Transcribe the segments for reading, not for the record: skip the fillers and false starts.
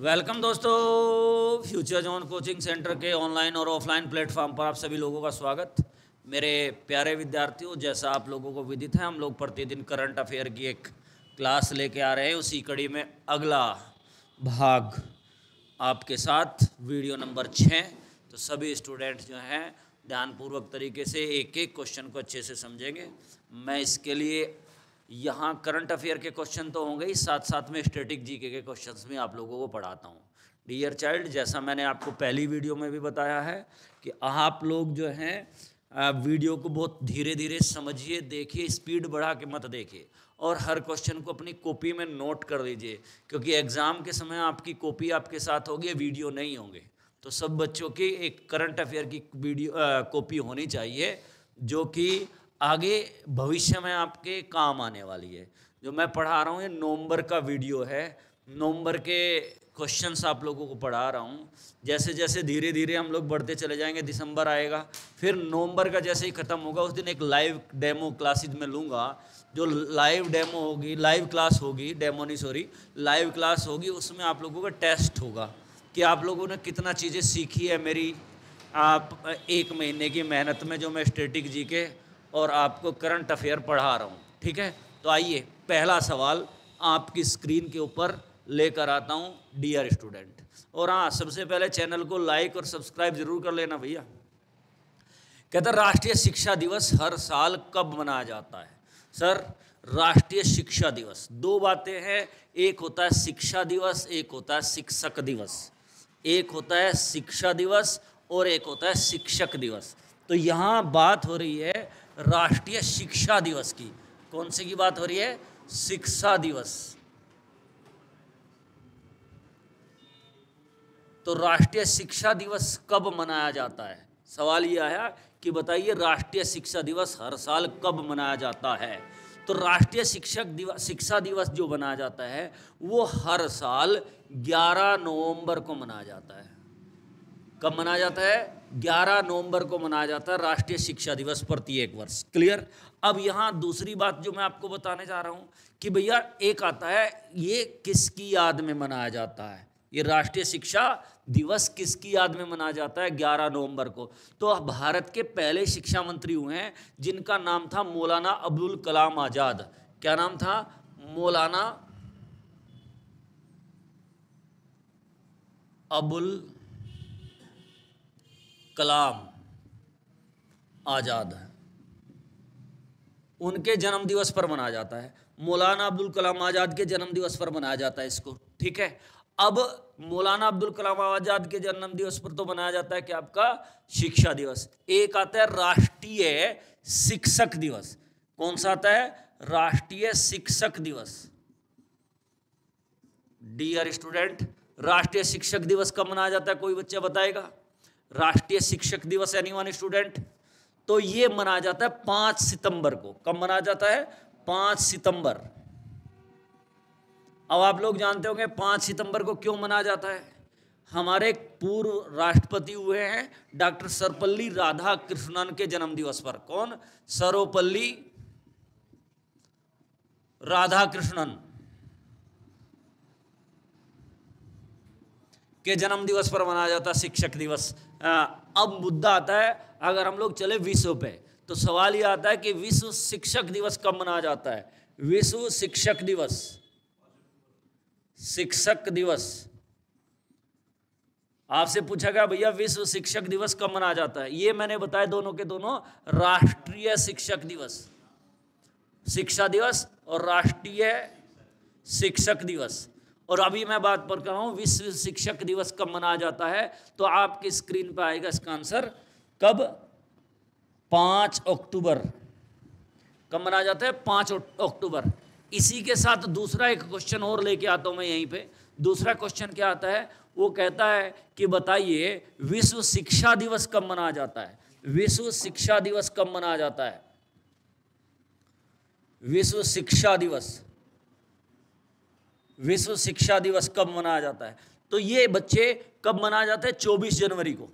Welcome दोस्तों, future zone coaching centre के online और ऑफलाइन प्लेटफॉर्म पर आप सभी लोगों का स्वागत। मेरे प्यारे विद्यार्थियों, जैसा आप लोगों को विदित है, हम लोग प्रतिदिन करंट अफेयर की एक क्लास लेके आ रहे हैं। उसी कड़ी में अगला भाग आपके साथ वीडियो नंबर 6। तो सभी स्टूडेंट जो हैं ध्यानपूर्वक तरीके से एक एक क्वेश्चन को अच्छे से समझेंगे। मैं इसके लिए यहाँ करंट अफेयर के क्वेश्चन तो होंगे ही, साथ साथ में स्टैटिक जीके के क्वेश्चंस भी आप लोगों को पढ़ाता हूँ। डियर चाइल्ड, जैसा मैंने आपको पहली वीडियो में भी बताया है कि आप लोग जो हैं वीडियो को बहुत धीरे धीरे समझिए, देखिए, स्पीड बढ़ा के मत देखिए, और हर क्वेश्चन को अपनी कॉपी में नोट कर लीजिए, क्योंकि एग्ज़ाम के समय आपकी कॉपी आपके साथ होगी, वीडियो नहीं होंगे। तो सब बच्चों की एक करंट अफेयर की वीडियो कॉपी होनी चाहिए, जो कि आगे भविष्य में आपके काम आने वाली है। जो मैं पढ़ा रहा हूँ ये नवंबर का वीडियो है, नवंबर के क्वेश्चंस आप लोगों को पढ़ा रहा हूँ। जैसे जैसे धीरे धीरे हम लोग बढ़ते चले जाएंगे, दिसंबर आएगा, फिर नवंबर का जैसे ही ख़त्म होगा उस दिन एक लाइव डेमो क्लासेज में लूँगा। जो लाइव डेमो होगी, लाइव क्लास होगी, डेमो नहीं सॉरी, लाइव क्लास होगी, उसमें आप लोगों का टेस्ट होगा कि आप लोगों ने कितना चीज़ें सीखी है मेरी आप एक महीने की मेहनत में, जो मैं स्टैटिक जीके और आपको करंट अफेयर पढ़ा रहा हूँ। ठीक है, तो आइए पहला सवाल आपकी स्क्रीन के ऊपर लेकर आता हूँ डियर स्टूडेंट। और हाँ, सबसे पहले चैनल को लाइक और सब्सक्राइब जरूर कर लेना भैया। कहता है राष्ट्रीय शिक्षा दिवस हर साल कब मनाया जाता है? सर, राष्ट्रीय शिक्षा दिवस दो बातें हैं, एक होता है शिक्षा दिवस, एक होता है शिक्षक दिवस। एक होता है शिक्षा दिवस और एक होता है शिक्षक दिवस। तो यहाँ बात हो रही है राष्ट्रीय शिक्षा दिवस की। कौन सी की बात हो रही है? शिक्षा दिवस। तो राष्ट्रीय शिक्षा दिवस कब मनाया जाता है? सवाल ये आया कि बताइए राष्ट्रीय शिक्षा दिवस हर साल कब मनाया जाता है। तो राष्ट्रीय शिक्षा दिवस जो मनाया जाता है वो हर साल 11 नवंबर को मनाया जाता है। कब मनाया जाता है? 11 नवंबर को मनाया जाता है राष्ट्रीय शिक्षा दिवस प्रत्येक वर्ष। क्लियर? अब यहाँ दूसरी बात जो मैं आपको बताने जा रहा हूँ कि भैया एक आता है, ये किसकी याद में मनाया जाता है? ये राष्ट्रीय शिक्षा दिवस किसकी याद में मनाया जाता है 11 नवंबर को? तो भारत के पहले शिक्षा मंत्री हुए हैं जिनका नाम था मौलाना अब्दुल कलाम आज़ाद। क्या नाम था? मौलाना अबुल कलाम आज़ाद। उनके जन्म दिवस पर मनाया जाता है। मौलाना अब्दुल कलाम आज़ाद के जन्म दिवस पर मनाया जाता है इसको। ठीक है, अब मौलाना अब्दुल कलाम आज़ाद के जन्म दिवस पर तो मनाया जाता है कि आपका शिक्षा दिवस। एक आता है राष्ट्रीय शिक्षक दिवस। कौन सा आता है? राष्ट्रीय शिक्षक दिवस। डियर स्टूडेंट, राष्ट्रीय शिक्षक दिवस कब मनाया जाता है? कोई बच्चा बताएगा? राष्ट्रीय शिक्षक दिवस एनीवन स्टूडेंट? तो ये मनाया जाता है 5 सितंबर को। कब मनाया जाता है? 5 सितंबर। अब आप लोग जानते होंगे 5 सितंबर को क्यों मनाया जाता है। हमारे पूर्व राष्ट्रपति हुए हैं डॉक्टर सर्वपल्ली राधाकृष्णन के जन्म दिवस पर। कौन? सर्वपल्ली राधाकृष्णन के जन्म दिवस पर मनाया जाता है शिक्षक दिवस। अब मुद्दा आता है, अगर हम लोग चले विश्व पे, तो सवाल ये आता है कि विश्व शिक्षक दिवस कब मनाया जाता है? विश्व शिक्षक दिवस, शिक्षक दिवस आपसे पूछा गया भैया विश्व शिक्षक दिवस कब मनाया जाता है? ये मैंने बताया दोनों के दोनों राष्ट्रीय शिक्षक दिवस, शिक्षा दिवस और राष्ट्रीय शिक्षक दिवस। और अभी मैं बात पर कर रहा हूं विश्व शिक्षक दिवस कब मनाया जाता है। तो आपकी स्क्रीन पर आएगा इसका आंसर। कब? 5 अक्टूबर। कब मनाया जाता है? 5 अक्टूबर। इसी के साथ दूसरा एक क्वेश्चन और लेके आता हूं मैं यहीं पे। दूसरा क्वेश्चन क्या आता है? वो कहता है कि बताइए विश्व शिक्षा दिवस कब मनाया जाता है? विश्व शिक्षा दिवस कब मनाया जाता है? विश्व शिक्षा दिवस, विश्व शिक्षा दिवस कब मनाया जाता है? तो ये बच्चे कब मनाया जाता है? 24 जनवरी को।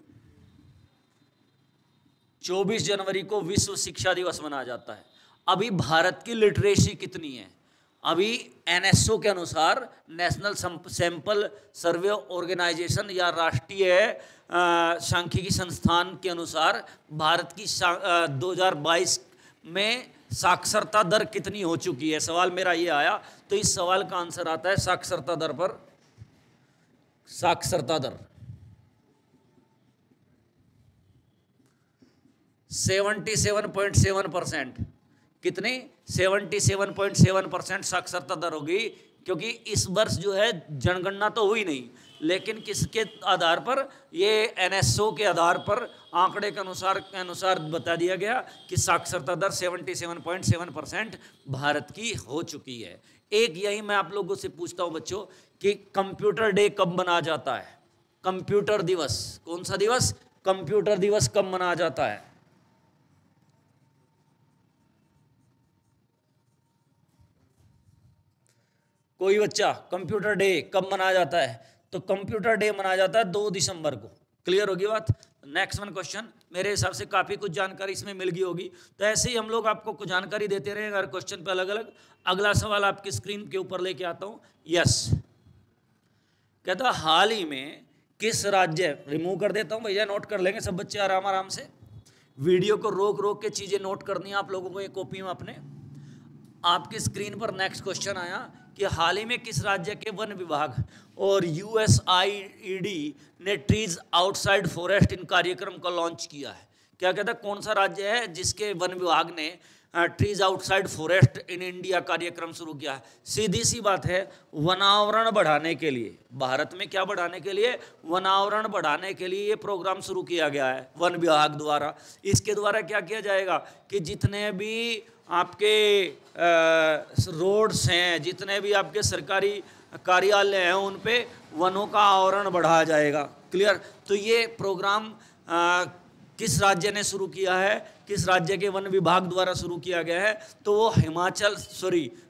24 जनवरी को विश्व शिक्षा दिवस मनाया जाता है। अभी भारत की लिटरेसी कितनी है? अभी एनएसओ के अनुसार, नेशनल सैंपल सर्वे ऑर्गेनाइजेशन या राष्ट्रीय सांख्यिकी संस्थान के अनुसार भारत की 2022 में साक्षरता दर कितनी हो चुकी है। सवाल मेरा ये आया, तो इस सवाल का आंसर आता है साक्षरता दर पर, साक्षरता दर 77.7%। कितनी? 77.7% साक्षरता दर होगी, क्योंकि इस वर्ष जो है जनगणना तो हुई नहीं, लेकिन किसके आधार पर? ये एनएसओ के आधार पर आंकड़े के अनुसार बता दिया गया कि साक्षरता दर 77.7% भारत की हो चुकी है। एक यही मैं आप लोगों से पूछता हूं बच्चों कि कंप्यूटर डे कब मनाया जाता है? कंप्यूटर दिवस, कौन सा दिवस? कंप्यूटर दिवस कब मनाया जाता है? कोई बच्चा? कंप्यूटर डे कब मनाया जाता है? तो कंप्यूटर डे मनाया जाता है 2 दिसंबर को। क्लियर होगी बात? नेक्स्ट वन क्वेश्चन, मेरे हिसाब से काफ़ी कुछ जानकारी इसमें मिल गई होगी, तो ऐसे ही हम लोग आपको कुछ जानकारी देते रहेंगे हर क्वेश्चन पे अलग अलग। अगला सवाल आपकी स्क्रीन के ऊपर लेके आता हूँ। यस, कहता हाल ही में किस राज्य, रिमूव कर देता हूँ भैया, नोट कर लेंगे सब बच्चे आराम आराम से। वीडियो को रोक रोक के चीज़ें नोट करनी है आप लोगों को एक कॉपी में अपने। आपकी स्क्रीन पर नेक्स्ट क्वेश्चन आया कि हाल ही में किस राज्य के वन विभाग और यूएसआईडी ने ट्रीज आउटसाइड फॉरेस्ट इन कार्यक्रम को लॉन्च किया है? क्या कहता है, कौन सा राज्य है जिसके वन विभाग ने trees outside forest in India कार्यक्रम शुरू किया है? सीधी सी बात है, वनावरण बढ़ाने के लिए, भारत में क्या बढ़ाने के लिए? वनावरण बढ़ाने के लिए ये प्रोग्राम शुरू किया गया है वन विभाग द्वारा। इसके द्वारा क्या किया जाएगा कि जितने भी आपके रोड्स हैं, जितने भी आपके सरकारी कार्यालय हैं, उन पे वनों का आवरण बढ़ाया जाएगा। क्लियर? तो ये प्रोग्राम किस राज्य ने शुरू किया है? किस राज्य के वन विभाग द्वारा शुरू किया गया है? तो वो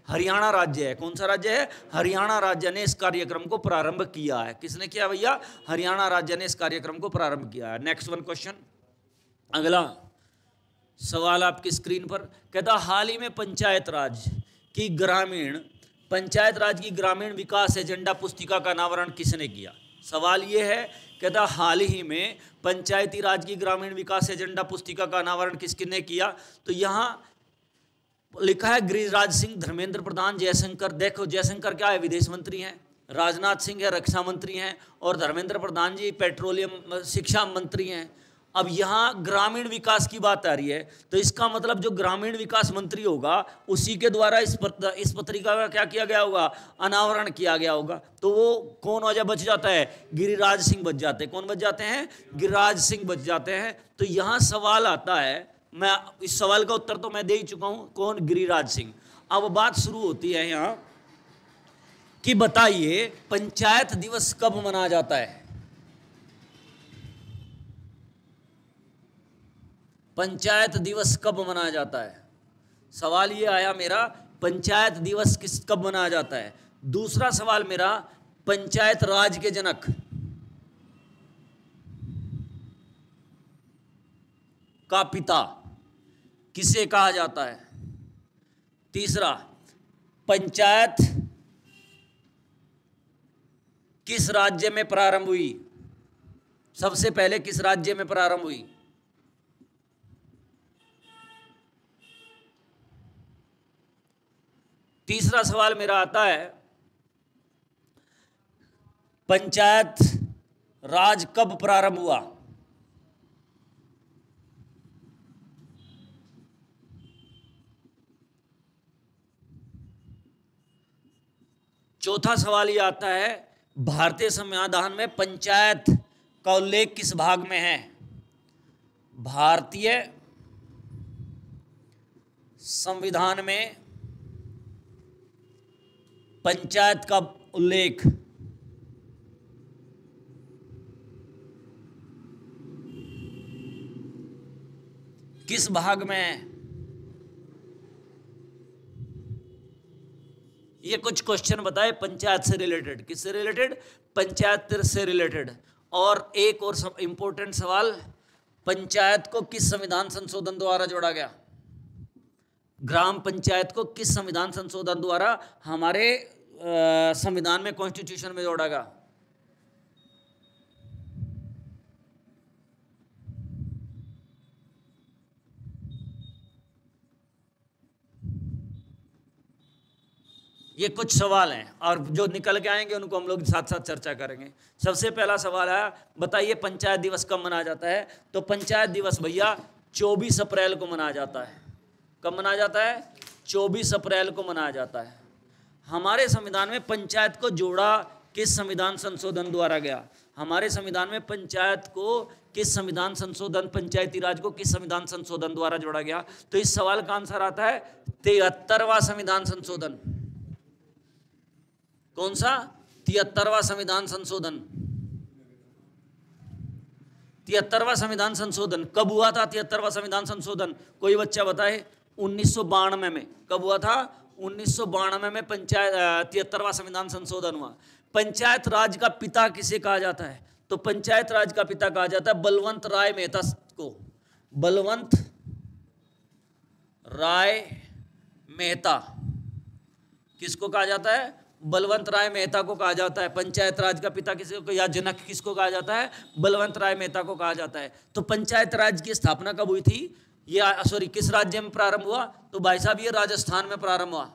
हरियाणा राज्य है। कौन सा राज्य है? हरियाणा राज्य ने इस कार्यक्रम को प्रारंभ किया है। किसने किया भैया? हरियाणा राज्य ने इस कार्यक्रम को प्रारंभ किया है। नेक्स्ट वन क्वेश्चन, अगला सवाल आपकी स्क्रीन पर, कहता हाल ही में पंचायत राज की ग्रामीण विकास एजेंडा पुस्तिका का अनावरण किसने किया? सवाल ये है, कहता हाल ही में पंचायती राज की ग्रामीण विकास एजेंडा पुस्तिका का अनावरण किसने किया? तो यहाँ लिखा है गिरिराज सिंह, धर्मेंद्र प्रधान, जयशंकर। देखो जयशंकर क्या है? विदेश मंत्री हैं। राजनाथ सिंह है, रक्षा मंत्री हैं, और धर्मेंद्र प्रधान जी पेट्रोलियम शिक्षा मंत्री हैं। अब यहाँ ग्रामीण विकास की बात आ रही है, तो इसका मतलब जो ग्रामीण विकास मंत्री होगा उसी के द्वारा इस पत्रिका का क्या किया गया होगा? अनावरण किया गया होगा। तो वो कौन वजह बच जाता है? गिरिराज सिंह बच जाते हैं। कौन बच जाते हैं? गिरिराज सिंह बच जाते हैं। तो यहाँ सवाल आता है, मैं इस सवाल का उत्तर तो मैं दे ही चुका हूँ, कौन? गिरिराज सिंह। अब बात शुरू होती है यहाँ कि बताइए पंचायत दिवस कब मनाया जाता है? पंचायत दिवस कब मनाया जाता है? सवाल ये आया मेरा, पंचायत दिवस कब मनाया जाता है? दूसरा सवाल मेरा, पंचायत राज के जनक का पिता किसे कहा जाता है? तीसरा, पंचायत किस राज्य में प्रारंभ हुई? सबसे पहले किस राज्य में प्रारंभ हुई? तीसरा सवाल मेरा आता है, पंचायत राज कब प्रारंभ हुआ? चौथा सवाल ये आता है, भारतीय संविधान में पंचायत का उल्लेख किस भाग में है? भारतीय संविधान में पंचायत का उल्लेख किस भाग में है? ये कुछ क्वेश्चन बताए पंचायत से रिलेटेड। किससे रिलेटेड? पंचायत से रिलेटेड। और एक और इंपॉर्टेंट सवाल, पंचायत को किस संविधान संशोधन द्वारा जोड़ा गया? ग्राम पंचायत को किस संविधान संशोधन द्वारा हमारे संविधान में, कॉन्स्टिट्यूशन में जोड़ा गया? ये कुछ सवाल हैं और जो निकल के आएंगे उनको हम लोग साथ साथ चर्चा करेंगे। सबसे पहला सवाल है, बताइए पंचायत दिवस कब मनाया जाता है? तो पंचायत दिवस भैया 24 अप्रैल को मनाया जाता है। कब मनाया जाता है? 24 अप्रैल को मनाया जाता है। हमारे संविधान में पंचायत को जोड़ा किस संविधान संशोधन द्वारा गया? हमारे संविधान में पंचायत को किस संविधान संशोधन, पंचायती राज को किस संविधान संशोधन द्वारा जोड़ा गया? तो इस सवाल का आंसर आता है 73वां संविधान संशोधन। कौन सा? 73वां संविधान संशोधन। 73वां संविधान संशोधन कब हुआ था? 73वां संविधान संशोधन कोई बच्चा बताए? 1992 में। कब हुआ था? 1992 में पंचायत 73वां संविधान संशोधन हुआ। पंचायत राज का पिता किसे कहा जाता है? तो पंचायत राज का पिता कहा जाता है बलवंत राय मेहता को। बलवंत राय मेहता किसको कहा जाता है? बलवंत राय मेहता को कहा जाता है। पंचायत राज का पिता किसको या जनक किसको कहा जाता है? बलवंत राय मेहता को कहा जाता है। तो पंचायत राज की स्थापना कब हुई थी? ये किस राज्य में प्रारंभ हुआ? तो भाई साहब ये राजस्थान में प्रारंभ हुआ।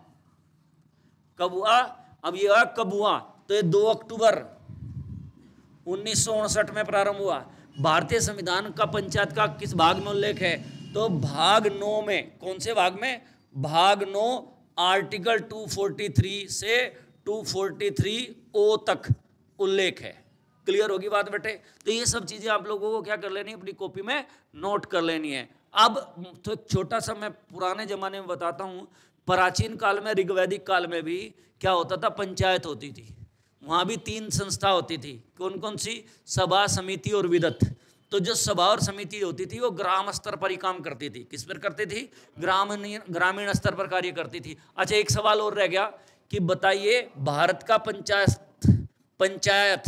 कब हुआ? अब ये हुआ कब हुआ? तो ये 2 अक्टूबर 1959 में प्रारंभ हुआ। भारतीय संविधान का पंचायत का किस भाग में उल्लेख है? तो भाग 9 में। कौन से भाग में? भाग 9 आर्टिकल 243 से 243O तक उल्लेख है। क्लियर होगी बात बेटे? तो ये सब चीजें आप लोगों को क्या कर लेनी है? अपनी कॉपी में नोट कर लेनी है। अब तो छोटा सा मैं पुराने जमाने में बताता हूँ। प्राचीन काल में, ऋग्वैदिक काल में भी क्या होता था? पंचायत होती थी। वहाँ भी 3 संस्था होती थी। कौन कौन सी? सभा, समिति और विदत। तो जो सभा और समिति होती थी वो ग्राम स्तर पर ही काम करती थी। किस पर करती थी? ग्रामीण स्तर पर कार्य करती थी। अच्छा, एक सवाल और रह गया कि बताइए भारत का पंचायत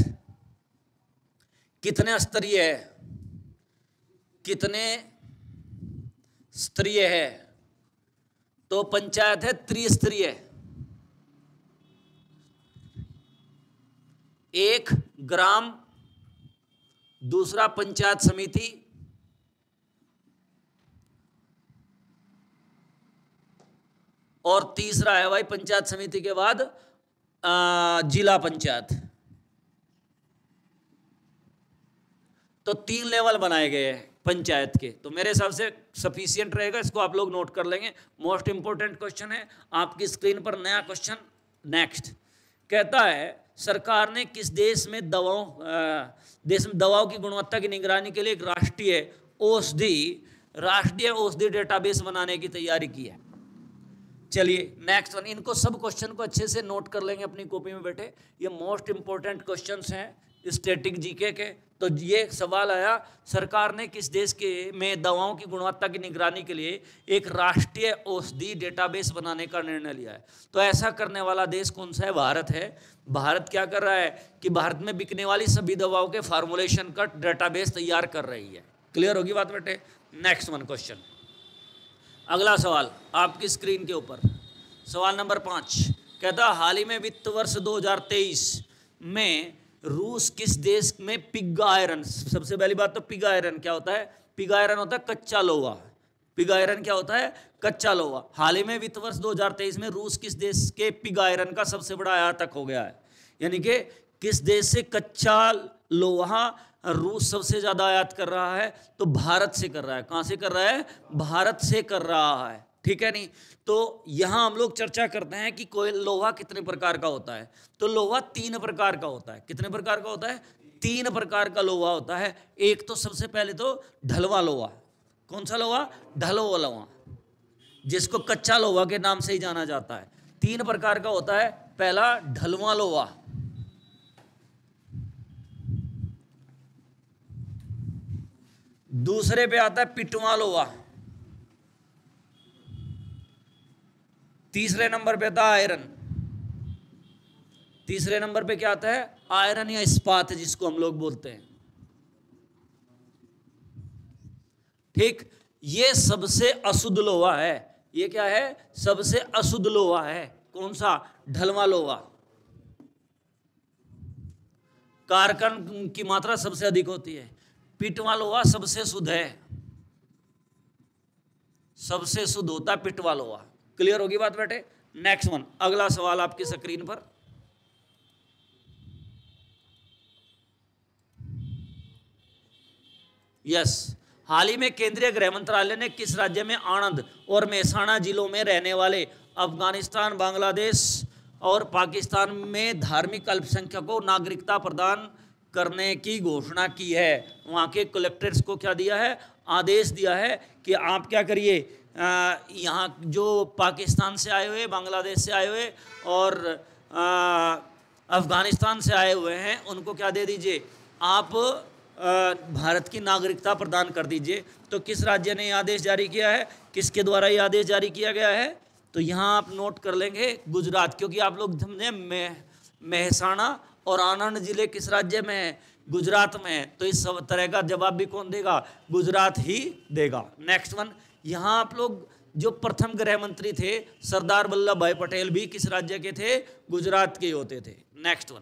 कितने स्तरीय है? कितने स्तरीय है? तो पंचायत है त्रिस्तरीय। एक ग्राम, दूसरा पंचायत समिति, और तीसरा है भाई पंचायत समिति के बाद जिला पंचायत। तो 3 लेवल बनाए गए हैं पंचायत के। तो मेरे हिसाब से सफिशिएंट रहेगा। इसको आप लोग नोट कर लेंगे। मोस्ट इंपोर्टेंट क्वेश्चन है आपकी स्क्रीन पर। नया क्वेश्चन नेक्स्ट कहता है, सरकार ने किस देश में दवाओं की गुणवत्ता की निगरानी के लिए एक राष्ट्रीय औषधि डेटाबेस बनाने की तैयारी की है? चलिए नेक्स्ट वन। इनको सब क्वेश्चन को अच्छे से नोट कर लेंगे अपनी कॉपी में बेटे। ये मोस्ट इंपोर्टेंट क्वेश्चंस हैं स्टैटिक जीके के। तो ये सवाल आया, सरकार ने किस देश में दवाओं की गुणवत्ता की निगरानी के लिए एक राष्ट्रीय औषधि डेटाबेस बनाने का निर्णय लिया है? तो ऐसा करने वाला देश कौन सा है? भारत है। भारत क्या कर रहा है कि भारत में बिकने वाली सभी दवाओं के फार्मुलेशन का डेटाबेस तैयार कर रही है। क्लियर होगी बात बेटे? Next one question. अगला सवाल आपकी स्क्रीन के ऊपर, सवाल नंबर 5 कहता, हाल ही में वित्त वर्ष 2023 में रूस किस देश में पिग आयरन, सबसे पहली बात तो पिग आयरन क्या होता है? पिग आयरन होता है कच्चा लोहा। पिग आयरन क्या होता है? कच्चा लोहा। हाल ही में वित्त वर्ष 2023 में रूस किस देश के पिग आयरन का सबसे बड़ा आयातक हो गया है? यानी कि किस देश से कच्चा लोहा रूस सबसे ज्यादा आयात कर रहा है? तो भारत से कर रहा है। कहां से कर रहा है? भारत से कर रहा है। ठीक है नहीं? तो यहां हम लोग चर्चा करते हैं कि कोई लोहा कितने प्रकार का होता है। तो लोहा 3 प्रकार का होता है। कितने प्रकार का होता है? 3 प्रकार का लोहा होता है। एक तो सबसे पहले तो ढलवा लोहा। कौन सा लोहा? ढलवा लोहा, जिसको कच्चा लोहा के नाम से ही जाना जाता है। 3 प्रकार का होता है। पहला ढलवा लोहा, दूसरे पे आता है पिटवा लोहा, तीसरे नंबर पे आता है आयरन। तीसरे नंबर पे क्या आता है? आयरन या इस्पात जिसको हम लोग बोलते हैं। ठीक, ये सबसे अशुद्ध लोहा है। ये क्या है? सबसे अशुद्ध लोहा है। कौन सा? ढलवा लोहा। कार्बन की मात्रा सबसे अधिक होती है। पिटवा लोहा सबसे शुद्ध है, सबसे शुद्ध होता है पिटवा लोहा। क्लियर होगी बात बेटे? नेक्स्ट वन, अगला सवाल आपकी स्क्रीन पर। यस, हाल ही में केंद्रीय गृह मंत्रालय ने किस राज्य में आनंद और मेहसाणा जिलों में रहने वाले अफगानिस्तान, बांग्लादेश और पाकिस्तान में धार्मिक अल्पसंख्यकों को नागरिकता प्रदान करने की घोषणा की है? वहाँ के कलेक्टर्स को क्या दिया है? आदेश दिया है कि आप क्या करिए, यहाँ जो पाकिस्तान से आए हुए, बांग्लादेश से आए हुए और अफगानिस्तान से आए हुए हैं, उनको क्या दे दीजिए, आप भारत की नागरिकता प्रदान कर दीजिए। तो किस राज्य ने यह आदेश जारी किया है? किसके द्वारा यह आदेश जारी किया गया है? तो यहाँ आप नोट कर लेंगे गुजरात, क्योंकि आप लोग समझे मेहसाणा और आनंद जिले किस राज्य में है? गुजरात में है। तो इस सब तरह का जवाब भी कौन देगा? गुजरात ही देगा। नेक्स्ट वन, यहाँ आप लोग जो प्रथम गृह मंत्री थे सरदार वल्लभ भाई पटेल भी किस राज्य के थे? गुजरात के होते थे। नेक्स्ट वन,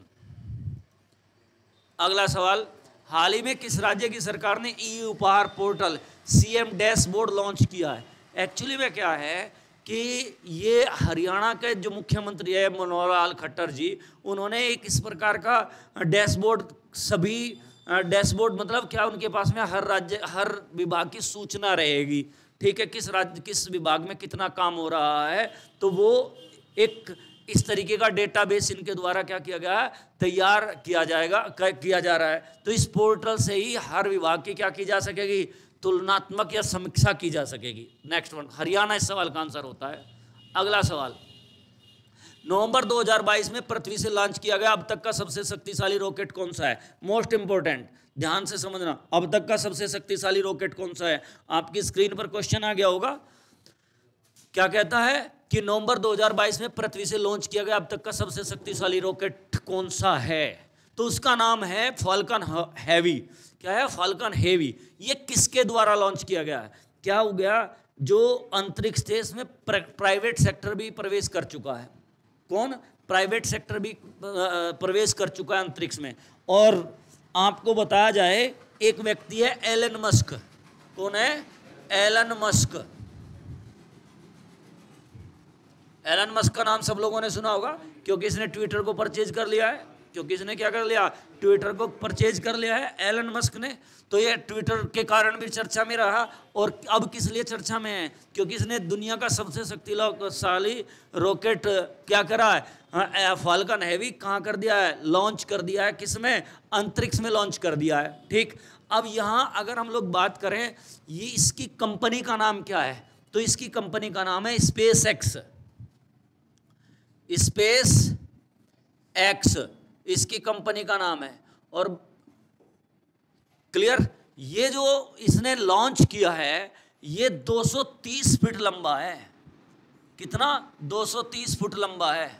अगला सवाल, हाल ही में किस राज्य की सरकार ने ई उपहार पोर्टल सीएम डैशबोर्ड लॉन्च किया है? एक्चुअली में क्या है कि ये हरियाणा के जो मुख्यमंत्री है मनोहर लाल खट्टर जी, उन्होंने एक इस प्रकार का डैशबोर्ड, सभी डैशबोर्ड मतलब क्या, उनके पास में हर राज्य, हर विभाग की सूचना रहेगी, ठीक है, किस राज्य किस विभाग में कितना काम हो रहा है, तो वो एक इस तरीके का डेटाबेस इनके द्वारा क्या किया गया है? तैयार किया जा रहा है। तो इस पोर्टल से ही हर विभाग की क्या की जा सकेगी? तुलनात्मक या समीक्षा की जा सकेगी। नेक्स्ट वन, हरियाणा इस सवाल का आंसर होता है। अगला सवाल, नवंबर 2022 में पृथ्वी से लॉन्च किया गया अब तक का सबसे शक्तिशाली रॉकेट कौन सा है? मोस्ट इंपोर्टेंट, ध्यान से समझना, अब तक का सबसे शक्तिशाली रॉकेट कौन सा है? आपकी स्क्रीन पर क्वेश्चन आ गया होगा। क्या कहता है कि नवंबर 2022 में पृथ्वी से लॉन्च किया गया अब तक का सबसे शक्तिशाली रॉकेट कौन सा है? तो उसका नाम है फाल्कन हैवी। क्या है? Falcon heavy. ये किसके द्वारा लॉन्च किया गया है? क्या हो गया, जो अंतरिक्ष थे इसमें प्राइवेट सेक्टर भी प्रवेश कर चुका है। कौन? प्राइवेट सेक्टर भी प्रवेश कर चुका है अंतरिक्ष में। और आपको बताया जाए, एक व्यक्ति है एलन मस्क। कौन है? Elon Musk. एलन मस्क का नाम सब लोगों ने सुना होगा, क्योंकि इसने ट्विटर को परचेज कर लिया है। क्योंकि इसने क्या कर लिया? ट्विटर को परचेज कर लिया है एलन मस्क ने। तो ये ट्विटर के कारण भी चर्चा में रहा। और अब किस लिए चर्चा में है? क्योंकि इसने दुनिया का सबसे शक्तिशाली रॉकेट क्या करा है? फाल्कन हैवी कहाँ कर दिया है? लॉन्च कर दिया है। किसमें? अंतरिक्ष में लॉन्च कर दिया है। ठीक, अब यहाँ अगर हम लोग बात करें, ये इसकी कंपनी का नाम क्या है? तो इसकी कंपनी का नाम है स्पेस एक्स। स्पेस एक्स इसकी कंपनी का नाम है। और क्लियर, ये जो इसने लॉन्च किया है ये 230 फीट लंबा है। कितना? 230 फुट लंबा है।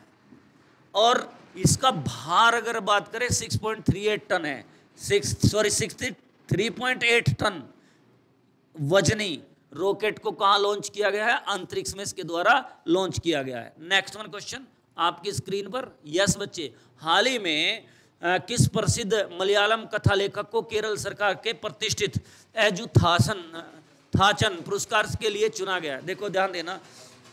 और इसका भार अगर बात करें 6.38 टन है। 63.8 टन वजनी रॉकेट को कहाँ लॉन्च किया गया है? अंतरिक्ष में इसके द्वारा लॉन्च किया गया है। नेक्स्ट वन क्वेश्चन आपकी स्क्रीन पर। यस बच्चे, हाल ही में किस प्रसिद्ध मलयालम कथा लेखक को केरल सरकार के प्रतिष्ठित थाचन पुरस्कार के लिए चुना गया? देखो ध्यान देना,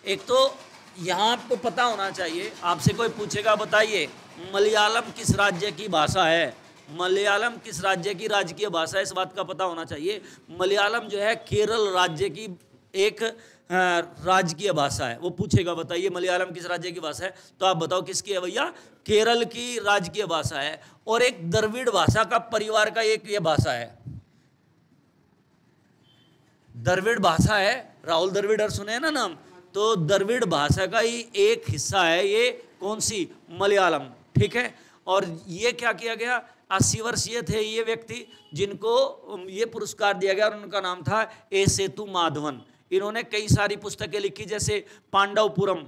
एक तो यहाँ आपको पता होना चाहिए, आपसे कोई पूछेगा बताइए मलयालम किस राज्य की भाषा है? मलयालम किस राज्य की राजकीय भाषा है? इस बात का पता होना चाहिए। मलयालम जो है केरल राज्य की एक राजकीय भाषा है। वो पूछेगा बताइए मलयालम किस राज्य की भाषा है, तो आप बताओ किसकी है भैया? केरल की राजकीय भाषा है। और एक द्रविड़ भाषा का परिवार का एक ये भाषा है, द्रविड़ भाषा है। राहुल द्रविड़ सुने हैं ना नाम? तो द्रविड़ भाषा का ही एक हिस्सा है ये। कौन सी? मलयालम। ठीक है। और ये क्या किया गया? 80 वर्षीय थे ये व्यक्ति जिनको ये पुरस्कार दिया गया, और उनका नाम था ए सेतु माधवन। इन्होंने कई सारी पुस्तकें लिखी, जैसे पांडवपुरम।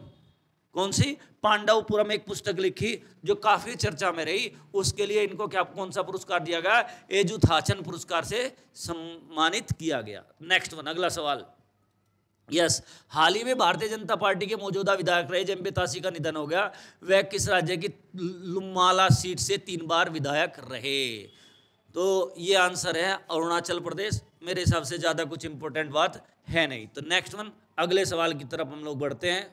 कौन सी? पांडवपुरम एक पुस्तक लिखी जो काफी चर्चा में रही। उसके लिए इनको क्या, कौन सा पुरस्कार दिया गया? एजुथाचन पुरस्कार से सम्मानित किया गया। नेक्स्ट वन, अगला सवाल। यस, हाल ही में भारतीय जनता पार्टी के मौजूदा विधायक रहे जेएमपी ताशी का निधन हो गया। वह किस राज्य की लुमाला सीट से 3 बार विधायक रहे? तो ये आंसर है अरुणाचल प्रदेश। मेरे हिसाब से ज़्यादा कुछ इंपॉर्टेंट बात है नहीं। तो नेक्स्ट वन, अगले सवाल की तरफ हम लोग बढ़ते हैं।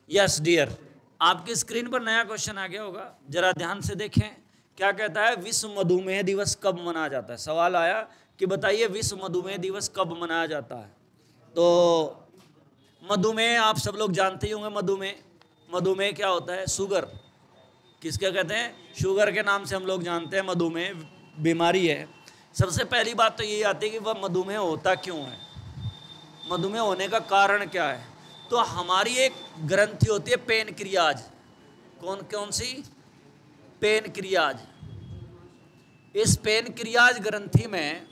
यस डियर, आपकी स्क्रीन पर नया क्वेश्चन आ गया होगा, जरा ध्यान से देखें। क्या कहता है? विश्व मधुमेह दिवस कब मनाया जाता है? सवाल आया कि बताइए विश्व मधुमेह दिवस कब मनाया जाता है। तो मधुमेह आप सब लोग जानते ही होंगे। मधुमेह क्या होता है? शुगर, किसके कहते हैं? शुगर के नाम से हम लोग जानते हैं। मधुमेह बीमारी है। सबसे पहली बात तो यही आती है कि वह मधुमेह होता क्यों है, मधुमेह होने का कारण क्या है। तो हमारी एक ग्रंथि होती है पेनक्रियाज। कौन सी? पेनक्रियाज। इस पेनक्रियाज ग्रंथि में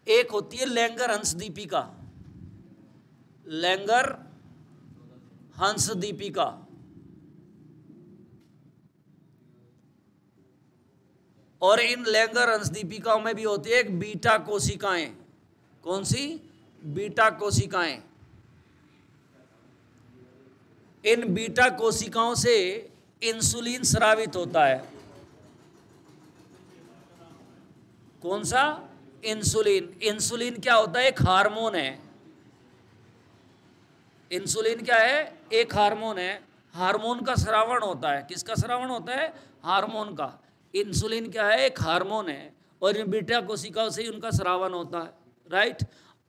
एक होती है लैंगर हंस दीपिका। लैंगर हंस दीपिका, और इन लैंगर हंस दीपिकाओं में भी होती है एक बीटा कोशिकाएं। कौन सी? बीटा कोशिकाएं। इन बीटा कोशिकाओं से इंसुलिन स्रावित होता है। कौन सा? इंसुलिन। इंसुलिन क्या होता है? एक हार्मोन है। इंसुलिन क्या है? एक हार्मोन है। हार्मोन का स्रावण होता है। किसका स्रावण होता है? हार्मोन का। इंसुलिन क्या है? एक हार्मोन है, और इन बीटा कोशिकाओं से ही उनका स्रावण होता है। राइट।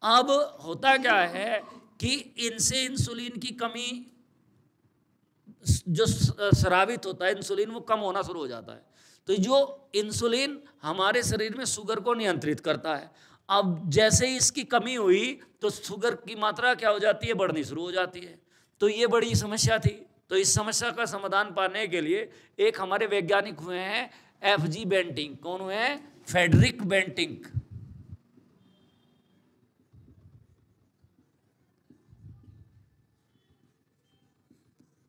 अब होता क्या है कि इनसे इंसुलिन की कमी, जो स्रावित होता है इंसुलिन, वो कम होना शुरू हो जाता है। तो जो इंसुलिन हमारे शरीर में शुगर को नियंत्रित करता है, अब जैसे ही इसकी कमी हुई तो शुगर की मात्रा क्या हो जाती है? बढ़नी शुरू हो जाती है। तो ये बड़ी समस्या थी। तो इस समस्या का समाधान पाने के लिए एक हमारे वैज्ञानिक हुए हैं FG बेंटिंक। कौन हुए हैं? Frederick Bentinck.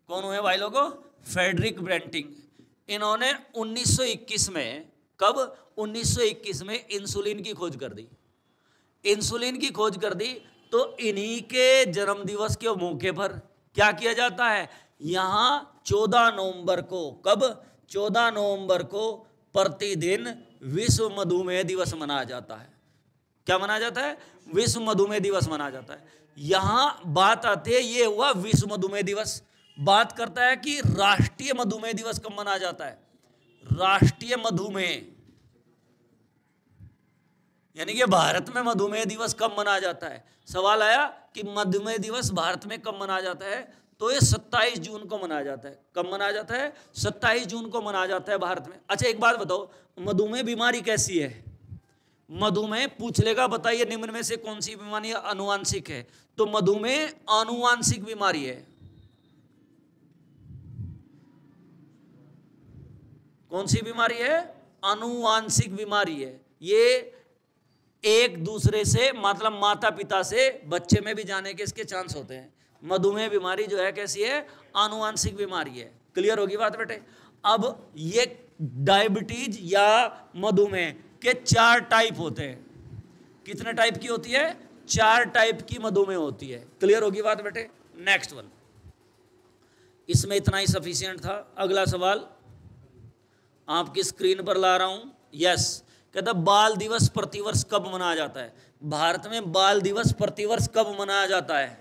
कौन हुए भाई लोगों? Frederick Bentinck. इन्होंने 1921 में, कब? 1921 में इंसुलिन की खोज कर दी। इंसुलिन की खोज कर दी। तो इन्हीं के जन्म दिवस के मौके पर क्या किया जाता है? यहां 14 नवंबर को, कब? 14 नवंबर को प्रतिदिन विश्व मधुमेह दिवस मनाया जाता है। क्या मनाया जाता है? विश्व मधुमेह दिवस मनाया जाता है। यहां बात आती है, ये हुआ विश्व मधुमेह दिवस। बात करता है कि राष्ट्रीय मधुमेह दिवस कब मनाया जाता है? राष्ट्रीय मधुमेह, यानी कि भारत में मधुमेह दिवस कब मनाया जाता है। सवाल आया कि मधुमेह दिवस भारत में कब मनाया जाता है। तो ये 27 जून को मनाया जाता है। कब मनाया जाता है? 27 जून को मनाया जाता है भारत में। अच्छा एक बात बताओ, मधुमेह बीमारी कैसी है? मधुमेह पूछ लेगा, बताइए निम्न में से कौन सी बीमारी आनुवांशिक है? तो मधुमेह आनुवांशिक बीमारी है। कौन सी बीमारी है? आनुवांशिक बीमारी है। ये एक दूसरे से, मतलब माता पिता से बच्चे में भी जाने के इसके चांस होते हैं। मधुमेह बीमारी जो है कैसी है? आनुवांशिक बीमारी है। क्लियर होगी बात बेटे? अब ये डायबिटीज या मधुमेह के 4 टाइप होते हैं। कितने टाइप की होती है? 4 टाइप की मधुमेह होती है। क्लियर होगी बात बेटे? नेक्स्ट वन, इसमें इतना ही सफिशिएंट था। अगला सवाल आपकी स्क्रीन पर ला रहा हूं। यस, कहता बाल दिवस प्रतिवर्ष कब मनाया जाता है? भारत में बाल दिवस प्रतिवर्ष कब मनाया जाता है?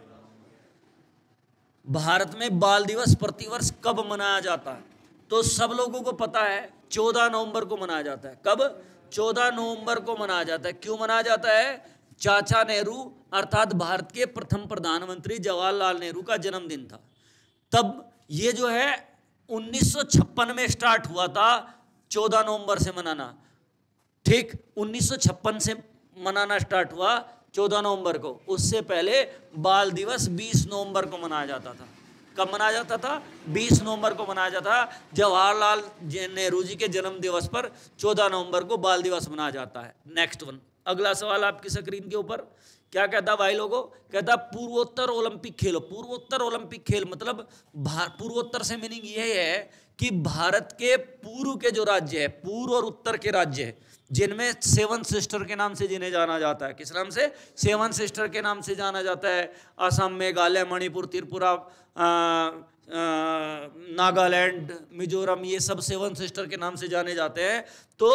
भारत में बाल दिवस प्रतिवर्ष कब मनाया जाता है? तो सब लोगों को पता है 14 नवंबर को मनाया जाता है। कब? 14 नवंबर को मनाया जाता है। क्यों मनाया जाता है? चाचा नेहरू अर्थात भारत के प्रथम प्रधानमंत्री जवाहरलाल नेहरू का जन्मदिन था। तब ये जो है 1956 में स्टार्ट हुआ था 14 नवंबर से मनाना। ठीक, 1956 से मनाना स्टार्ट हुआ 14 नवंबर को। उससे पहले बाल दिवस 20 नवंबर को मनाया जाता था। कब मनाया जाता था? 20 नवंबर को मनाया जाता था। जवाहरलाल नेहरू जी के जन्म दिवस पर 14 नवंबर को बाल दिवस मनाया जाता है। नेक्स्ट वन, अगला सवाल आपकी स्क्रीन के ऊपर क्या कहता भाई लोगों? कहता पूर्वोत्तर ओलंपिक खेल। पूर्वोत्तर ओलंपिक खेल मतलब पूर्वोत्तर से मीनिंग ये है कि भारत के पूर्व के जो राज्य है, पूर्व और उत्तर के राज्य है, जिनमें सेवन सिस्टर के नाम से जिन्हें जाना जाता है, किस नाम से? सेवन सिस्टर के नाम से जाना जाता है। असम, मेघालय, मणिपुर, त्रिपुरा, नागालैंड, मिजोरम, ये सब सेवन सिस्टर के नाम से जाने जाते हैं। तो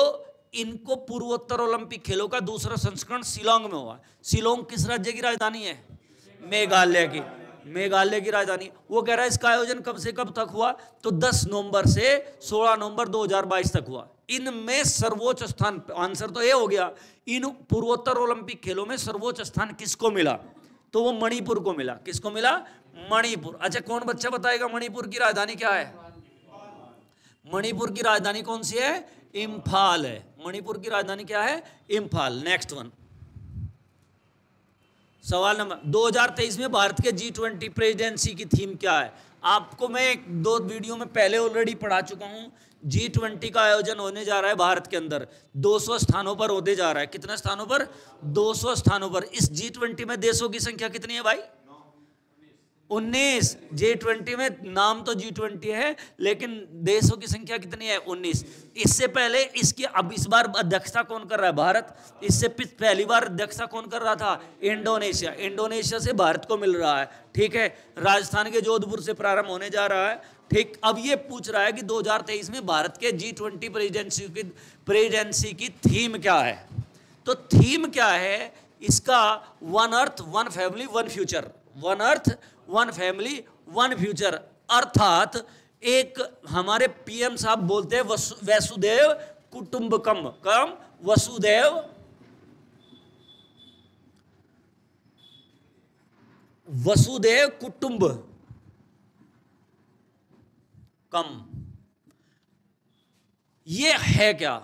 इनको पूर्वोत्तर ओलंपिक खेलों का दूसरा संस्करण शिलोंग में हुआ। शिलोंग किस राज्य की राजधानी है? मेघालय की। मेघालय की राजधानी। वो कह रहा है इसका आयोजन कब से कब तक हुआ? तो 10 नवंबर से 16 नवंबर 2022 तक हुआ। इनमें सर्वोच्च स्थान, आंसर तो ये हो गया, इन पूर्वोत्तर ओलंपिक खेलों में सर्वोच्च स्थान किसको मिला? तो वो मणिपुर को मिला। किसको मिला? मणिपुर। अच्छा, कौन बच्चा बताएगा मणिपुर की राजधानी क्या है? मणिपुर की राजधानी कौन सी है? इम्फाल है। मणिपुर की राजधानी क्या है? इम्फाल। नेक्स्ट वन, सवाल नंबर 2023 में भारत के G20 प्रेसिडेंसी की थीम क्या है? आपको मैं 2 वीडियो में पहले ऑलरेडी पढ़ा चुका हूं। G20 का आयोजन होने जा रहा है भारत के अंदर, 200 स्थानों पर होने जा रहा है। कितने स्थानों पर? 200 स्थानों पर। इस G20 में देशों की संख्या कितनी है भाई? 19। G20 में नाम तो G20 है, लेकिन देशों की संख्या कितनी है? 19। इससे पहले इसकी, अब इस बार अध्यक्षता कौन कर रहा है? भारत। इससे पहली बार अध्यक्षता कौन कर रहा था? इंडोनेशिया। इंडोनेशिया से भारत को मिल रहा है। ठीक है, राजस्थान के जोधपुर से प्रारंभ होने जा रहा है। ठीक, अब ये पूछ रहा है कि 2023 में भारत के G20 प्रेसिडेंसी की थीम क्या है? तो थीम क्या है इसका? One earth, one family, one future. One earth, one family, one future. अर्थात एक हमारे पीएम साहब बोलते हैं वसुधैव कुटुंबकम, कम वसुधैव वसुधैव कुटुंब कम। ये है क्या?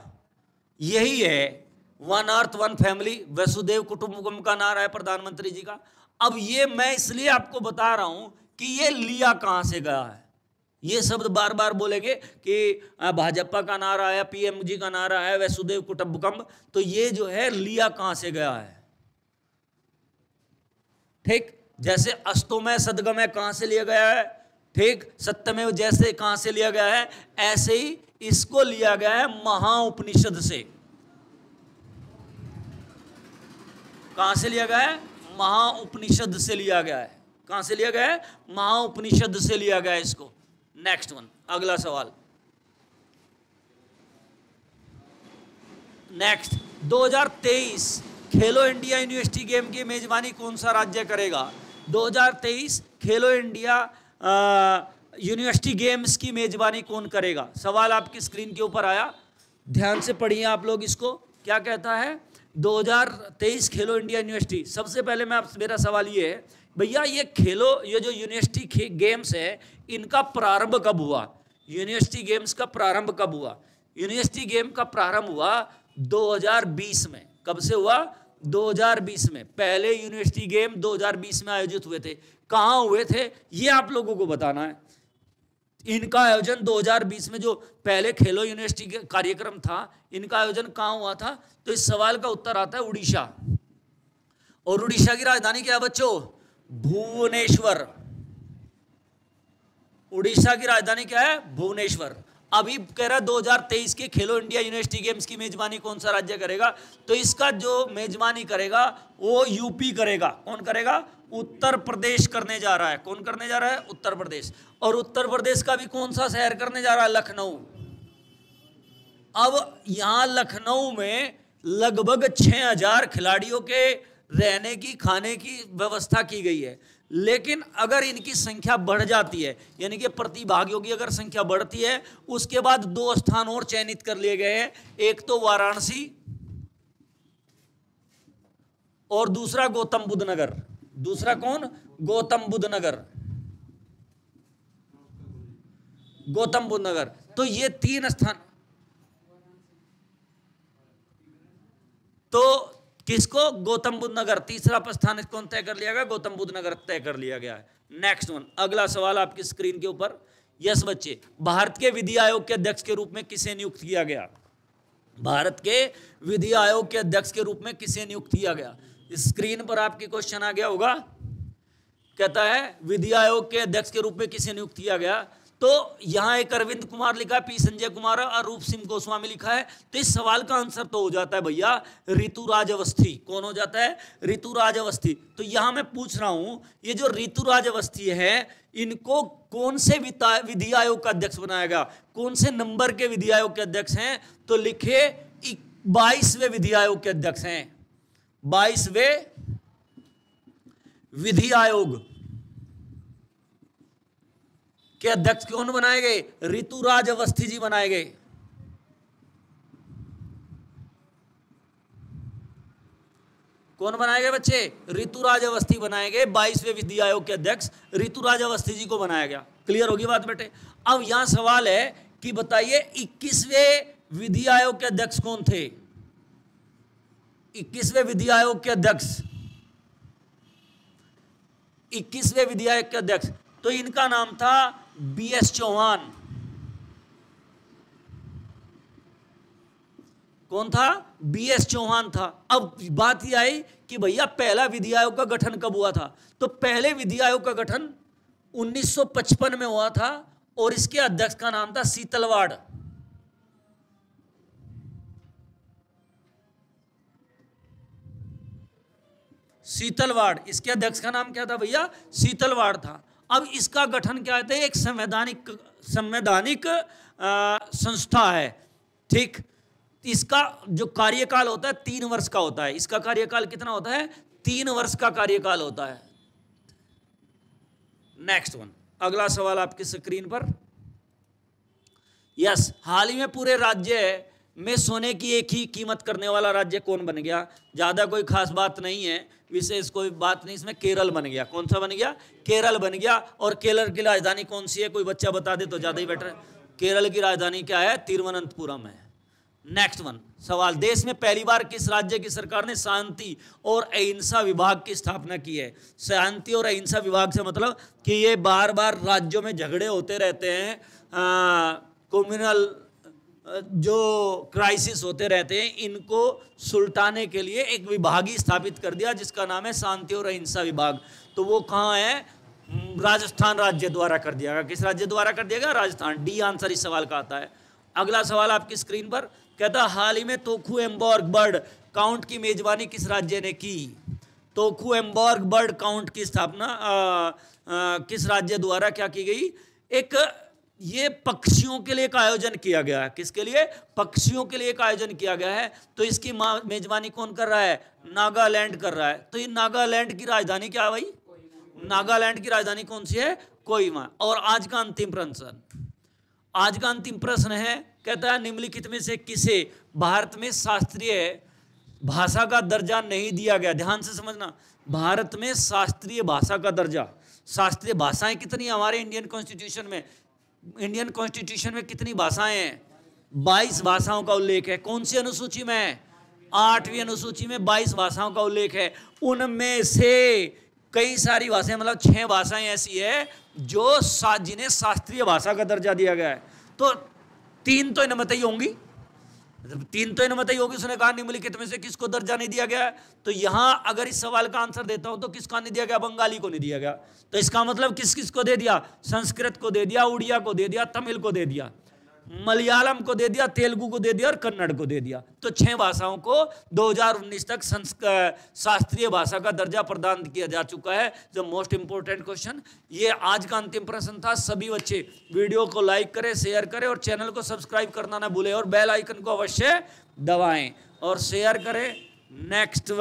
यही है वन अर्थ वन फैमिली वसुधैव कुटुंबकम का नारा है प्रधानमंत्री जी का। अब ये मैं इसलिए आपको बता रहा हूं कि ये लिया कहां से गया है। ये शब्द बार बार बोलेंगे कि भाजपा का नारा है, पीएम जी का नारा है वसुधैव कुटुंबकम, तो ये जो है लिया कहां से गया है? ठीक, जैसे अस्तोमय सदगमय कहां से लिया गया है, ठीक, सत्यमेव जैसे कहां से लिया गया है, ऐसे ही इसको लिया गया है महाउपनिषद से। कहां से लिया गया है? महाउपनिषद से लिया गया है। कहां से लिया गया है? महाउपनिषद से लिया गया है इसको। नेक्स्ट वन, अगला सवाल। नेक्स्ट, 2023 खेलो इंडिया यूनिवर्सिटी गेम की मेजबानी कौन सा राज्य करेगा? 2023 खेलो इंडिया यूनिवर्सिटी गेम्स की मेजबानी कौन करेगा? सवाल आपकी स्क्रीन के ऊपर आया, ध्यान से पढ़िए आप लोग इसको। क्या कहता है? 2023 खेलो इंडिया यूनिवर्सिटी। सबसे पहले मेरा सवाल ये है भैया, ये जो यूनिवर्सिटी गेम्स है, इनका प्रारंभ कब हुआ? यूनिवर्सिटी गेम्स का प्रारंभ कब हुआ? यूनिवर्सिटी गेम का प्रारंभ हुआ 2020 में। कब से हुआ? 2020 में। पहले यूनिवर्सिटी गेम 2020 में आयोजित हुए थे। कहाँ हुए थे ये आप लोगों को बताना है। इनका आयोजन 2020 में, जो पहले खेलो यूनिवर्सिटी कार्यक्रम था, इनका आयोजन कहाँ हुआ था? तो इस सवाल का उत्तर आता है उड़ीसा। और उड़ीसा की राजधानी क्या है बच्चों? भुवनेश्वर। उड़ीसा की राजधानी क्या है? भुवनेश्वर। अभी कह रहा है 2023 के खेलो इंडिया यूनिवर्सिटी गेम्स की मेजबानी कौन सा राज्य करेगा? तो इसका जो मेजबानी करेगा वो यूपी करेगा। कौन करेगा? उत्तर प्रदेश करने जा रहा है। कौन करने जा रहा है? उत्तर प्रदेश। और उत्तर प्रदेश का भी कौन सा शहर करने जा रहा है? लखनऊ। अब यहां लखनऊ में लगभग 6000 खिलाड़ियों के रहने की, खाने की व्यवस्था की गई है। लेकिन अगर इनकी संख्या बढ़ जाती है, यानी कि प्रतिभागियों की अगर संख्या बढ़ती है, उसके बाद 2 स्थान और चयनित कर लिए गए हैं। एक तो वाराणसी और दूसरा गौतम बुद्ध नगर। दूसरा कौन? गौतम बुद्ध नगर। गौतम बुद्ध नगर। तो ये 3 स्थान। तो किसको? गौतम बुद्ध नगर। तीसरा स्थान कौन तय कर लिया गया? गौतम बुद्ध नगर तय कर लिया गया है। नेक्स्ट वन, अगला सवाल आपकी स्क्रीन के ऊपर। यस बच्चे, भारत के विधि आयोग के अध्यक्ष के रूप में किसे नियुक्त किया गया? भारत के विधि आयोग के अध्यक्ष के रूप में किसे नियुक्त किया गया? स्क्रीन पर आपके क्वेश्चन आ गया होगा। कहता है विधि आयोग के अध्यक्ष के रूप में किसे नियुक्त किया गया? तो यहाँ एक अरविंद कुमार लिखा है, पी संजय कुमार और रूप सिंह गोस्वामी लिखा है। तो इस सवाल का आंसर तो हो जाता है भैया ऋतुराज अवस्थी। कौन हो जाता है? ऋतुराज अवस्थी। तो यहाँ मैं पूछ रहा हूं ये जो ऋतुराज अवस्थी है इनको कौन से विधि आयोग का अध्यक्ष बनाया गया? कौन से नंबर के विधि आयोग के अध्यक्ष हैं? तो लिखे 22वें विधि आयोग के अध्यक्ष हैं। 22वें विधि आयोग के अध्यक्ष कौन बनाए गए? ऋतुराज अवस्थी जी बनाए गए। कौन बनाए गए बच्चे? ऋतुराज अवस्थी बनाए गए। 22वें विधि आयोग के अध्यक्ष ऋतुराज अवस्थी जी को बनाया गया। क्लियर होगी बात बेटे? अब यहां सवाल है कि बताइए 21वें विधि आयोग के अध्यक्ष कौन थे? 21वें विधि आयोग के अध्यक्ष, 21वें विधि आयोग के अध्यक्ष, तो इनका नाम था BS चौहान। कौन था? BS चौहान था। अब बात यह आई कि भैया पहला विधि आयोग का गठन कब हुआ था? तो पहले विधि आयोग का गठन 1955 में हुआ था और इसके अध्यक्ष का नाम था सीतलवाड़। सीतलवाड़, इसके अध्यक्ष का नाम क्या था भैया? सीतलवाड़ था। अब इसका गठन क्या है? एक संवैधानिक संस्था है, ठीक। इसका जो कार्यकाल होता है 3 वर्ष का होता है। इसका कार्यकाल कितना होता है? 3 वर्ष का कार्यकाल होता है। नेक्स्ट वन, अगला सवाल आपकी स्क्रीन पर। यस, हाल ही में पूरे राज्य में सोने की एक ही कीमत करने वाला राज्य कौन बन गया? ज्यादा कोई खास बात नहीं है, विशेष कोई बात नहीं इसमें। केरल बन गया। कौन सा बन गया? केरल बन गया। और केरल की राजधानी कौन सी है? कोई बच्चा बता दे तो ज्यादा ही बेटर है। केरल की राजधानी क्या है? तिरुवनंतपुरम है। नेक्स्ट वन सवाल, देश में पहली बार किस राज्य की सरकार ने शांति और अहिंसा विभाग की स्थापना की है? शांति और अहिंसा विभाग से मतलब कि ये बार बार राज्यों में झगड़े होते रहते हैं, कम्युनल जो क्राइसिस होते रहते हैं, इनको सुलटाने के लिए एक विभाग ही स्थापित कर दिया जिसका नाम है शांति और अहिंसा विभाग। तो वो कहाँ है? राजस्थान राज्य द्वारा कर दिया गया। किस राज्य द्वारा कर दिया गया? राजस्थान। डी आंसर इस सवाल का आता है। अगला सवाल आपकी स्क्रीन पर कहता है, हाल ही में तोकू एम्बर्ग बर्ड काउंट की मेजबानी किस राज्य ने की? तोकू एम्बर्ग बर्ड काउंट की स्थापना किस राज्य द्वारा क्या की गई? एक ये पक्षियों के लिए एक आयोजन किया गया है। किसके लिए? पक्षियों के लिए एक आयोजन किया गया है। तो इसकी मेजबानी कौन कर रहा है? नागालैंड कर रहा है। तो ये नागालैंड की राजधानी क्या है भाई? नागालैंड की राजधानी कौन सी है? कोहिमा। और आज का अंतिम प्रश्न, आज का अंतिम प्रश्न है, कहता है निम्नलिखित में से किसे भारत में शास्त्रीय भाषा का दर्जा नहीं दिया गया? ध्यान से समझना, भारत में शास्त्रीय भाषा का दर्जा। शास्त्रीय भाषाएं कितनी हमारे इंडियन कॉन्स्टिट्यूशन में? इंडियन कॉन्स्टिट्यूशन में कितनी भाषाएं हैं? 22 भाषाओं का उल्लेख है। कौन सी अनुसूची में? 8वीं अनुसूची में 22 भाषाओं का उल्लेख है। उनमें से कई सारी भाषाएं, मतलब 6 भाषाएं ऐसी है जो जिन्हें शास्त्रीय भाषा का दर्जा दिया गया है। तो 3 तो इनमें ही होंगी, 3 तो इनमें ही होगी। उसने कहा निम्नलिखित में से किसको दर्जा नहीं दिया गया है? तो यहां अगर इस सवाल का आंसर देता हूं तो किसका नहीं दिया गया? बंगाली को नहीं दिया गया। तो इसका मतलब किस किस को दे दिया? संस्कृत को दे दिया, उड़िया को दे दिया, तमिल को दे दिया, मलयालम को दे दिया, तेलुगु को दे दिया और कन्नड़ को दे दिया। तो 6 भाषाओं को 2019 तक शास्त्रीय भाषा का दर्जा प्रदान किया जा चुका है। जो मोस्ट इंपोर्टेंट क्वेश्चन, ये आज का अंतिम प्रश्न था। सभी बच्चे वीडियो को लाइक करें, शेयर करें और चैनल को सब्सक्राइब करना ना भूलें और बेल आइकन को अवश्य दबाएं और शेयर करें। नेक्स्ट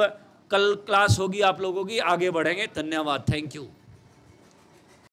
कल क्लास होगी आप लोगों की, आगे बढ़ेंगे। धन्यवाद, थैंक यू।